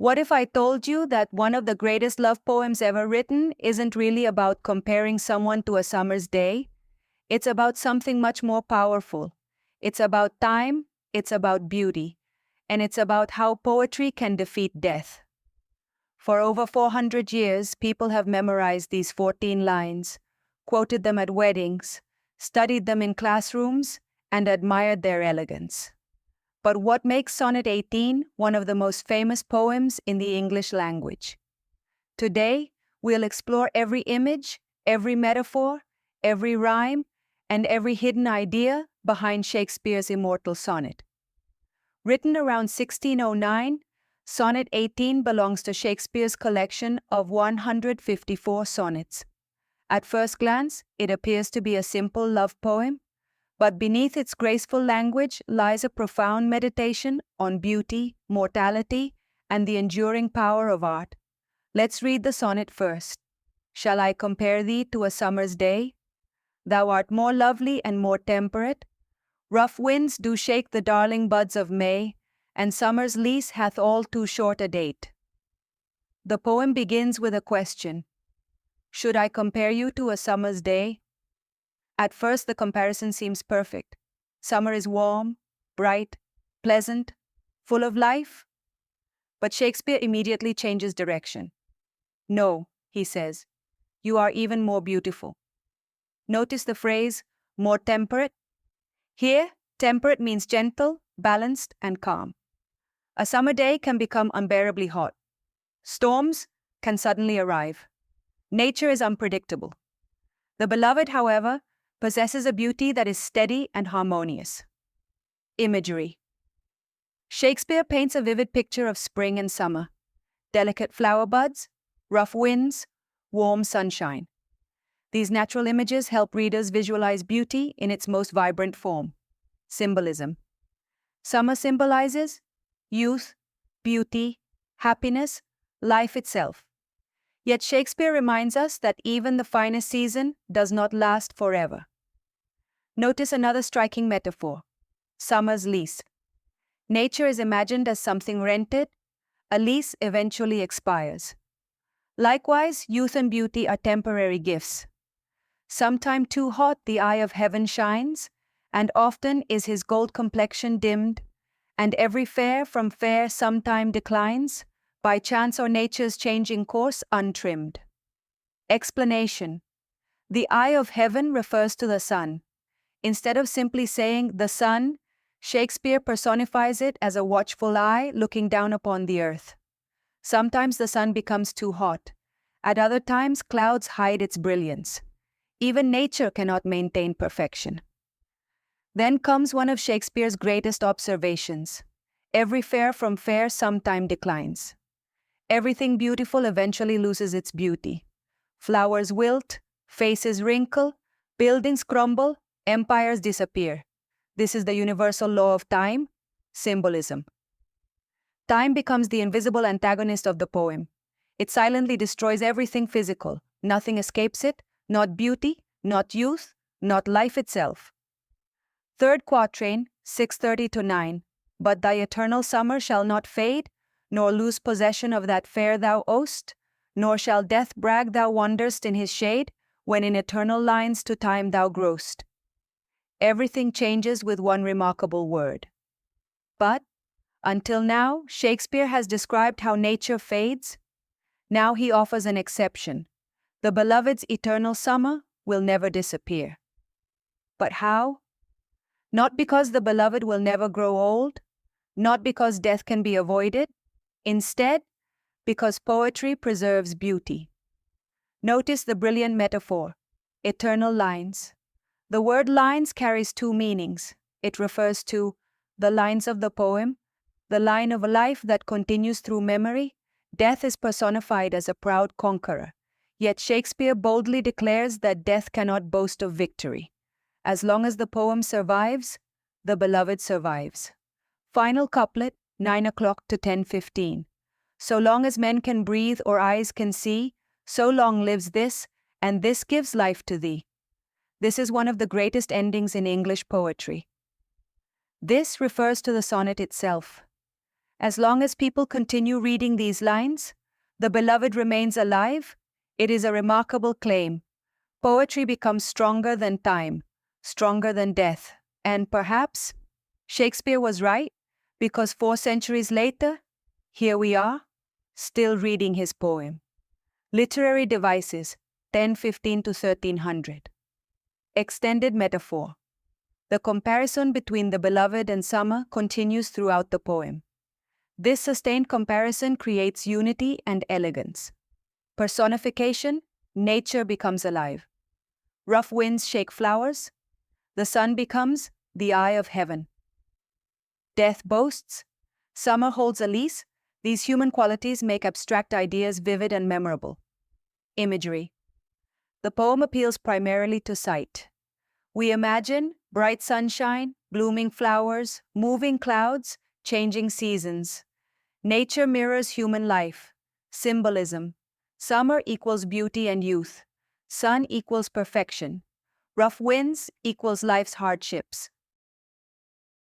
What if I told you that one of the greatest love poems ever written isn't really about comparing someone to a summer's day? It's about something much more powerful. It's about time, it's about beauty, and it's about how poetry can defeat death. For over 400 years, people have memorized these 14 lines, quoted them at weddings, studied them in classrooms, and admired their elegance. But what makes Sonnet 18 one of the most famous poems in the English language? Today, we'll explore every image, every metaphor, every rhyme, and every hidden idea behind Shakespeare's immortal sonnet. Written around 1609, Sonnet 18 belongs to Shakespeare's collection of 154 sonnets. At first glance, it appears to be a simple love poem, but beneath its graceful language lies a profound meditation on beauty, mortality, and the enduring power of art. Let's read the sonnet first. Shall I compare thee to a summer's day? Thou art more lovely and more temperate. Rough winds do shake the darling buds of May, and summer's lease hath all too short a date. The poem begins with a question. Should I compare you to a summer's day? At first, the comparison seems perfect. Summer is warm, bright, pleasant, full of life. But Shakespeare immediately changes direction. No, he says, you are even more beautiful. Notice the phrase, more temperate. Here, temperate means gentle, balanced, and calm. A summer day can become unbearably hot. Storms can suddenly arrive. Nature is unpredictable. The beloved, however, possesses a beauty that is steady and harmonious. Imagery. Shakespeare paints a vivid picture of spring and summer, delicate flower buds, rough winds, warm sunshine. These natural images help readers visualize beauty in its most vibrant form, symbolism. Summer symbolizes youth, beauty, happiness, life itself. Yet Shakespeare reminds us that even the finest season does not last forever. Notice another striking metaphor, summer's lease. Nature is imagined as something rented, a lease eventually expires. Likewise, youth and beauty are temporary gifts. Sometime too hot the eye of heaven shines, and often is his gold complexion dimmed, and every fair from fair sometime declines, by chance or nature's changing course untrimmed. Explanation. The eye of heaven refers to the sun. Instead of simply saying the sun, Shakespeare personifies it as a watchful eye looking down upon the earth. Sometimes the sun becomes too hot. At other times, clouds hide its brilliance. Even nature cannot maintain perfection. Then comes one of Shakespeare's greatest observations. Every fair from fair sometime declines. Everything beautiful eventually loses its beauty. Flowers wilt, faces wrinkle, buildings crumble, empires disappear. This is the universal law of time, symbolism. Time becomes the invisible antagonist of the poem. It silently destroys everything physical. Nothing escapes it, not beauty, not youth, not life itself. Third quatrain, 6:30 to 9. But thy eternal summer shall not fade, nor lose possession of that fair thou owest, nor shall death brag thou wanderst in his shade, when in eternal lines to time thou growst. Everything changes with one remarkable word. But, until now, Shakespeare has described how nature fades. Now he offers an exception. The beloved's eternal summer will never disappear. But how? Not because the beloved will never grow old, not because death can be avoided. Instead, because poetry preserves beauty. Notice the brilliant metaphor, eternal lines. The word lines carries two meanings. It refers to the lines of the poem, the line of a life that continues through memory. Death is personified as a proud conqueror. Yet Shakespeare boldly declares that death cannot boast of victory. As long as the poem survives, the beloved survives. Final couplet, 9 o'clock to 10:15. So long as men can breathe or eyes can see, so long lives this, and this gives life to thee. This is one of the greatest endings in English poetry. This refers to the sonnet itself. As long as people continue reading these lines, the beloved remains alive. It is a remarkable claim. Poetry becomes stronger than time, stronger than death, and perhaps Shakespeare was right, because 4 centuries later, here we are, still reading his poem. Literary devices, 1015 to 1300. Extended metaphor. The comparison between the beloved and summer continues throughout the poem. This sustained comparison creates unity and elegance. Personification, nature becomes alive. Rough winds shake flowers. The sun becomes the eye of heaven. Death boasts. Summer holds a lease. These human qualities make abstract ideas vivid and memorable. Imagery. The poem appeals primarily to sight. We imagine bright sunshine, blooming flowers, moving clouds, changing seasons. Nature mirrors human life. Symbolism. Summer equals beauty and youth. Sun equals perfection. Rough winds equals life's hardships.